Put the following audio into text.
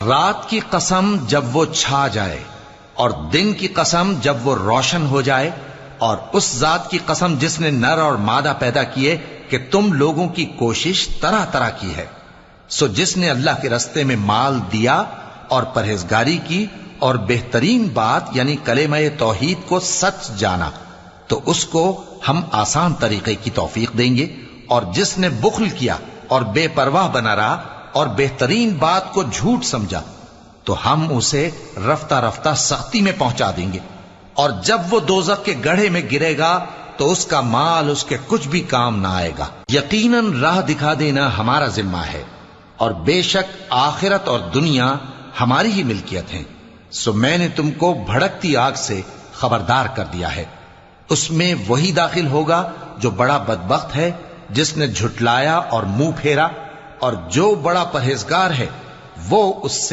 رات کی قسم جب وہ چھا جائے اور دن کی قسم جب وہ روشن ہو جائے، اور اس ذات کی قسم جس نے نر اور مادہ پیدا کیے کہ تم لوگوں کی کوشش طرح طرح کی ہے۔ سو جس نے اللہ کے رستے میں مال دیا اور پرہیزگاری کی اور بہترین بات یعنی کلمہ توحید کو سچ جانا، تو اس کو ہم آسان طریقے کی توفیق دیں گے، اور جس نے بخل کیا اور بے پرواہ بنا رہا اور بہترین بات کو جھوٹ سمجھا، تو ہم اسے رفتہ رفتہ سختی میں پہنچا دیں گے، اور جب وہ دوزخ کے گڑھے میں گرے گا تو اس کا مال اس کے کچھ بھی کام نہ آئے گا۔ یقیناً راہ دکھا دینا ہمارا ذمہ ہے، اور بے شک آخرت اور دنیا ہماری ہی ملکیت ہیں۔ سو میں نے تم کو بھڑکتی آگ سے خبردار کر دیا ہے، اس میں وہی داخل ہوگا جو بڑا بدبخت ہے، جس نے جھٹلایا اور منہ پھیرا، اور جو بڑا پرہیزگار ہے وہ اس سے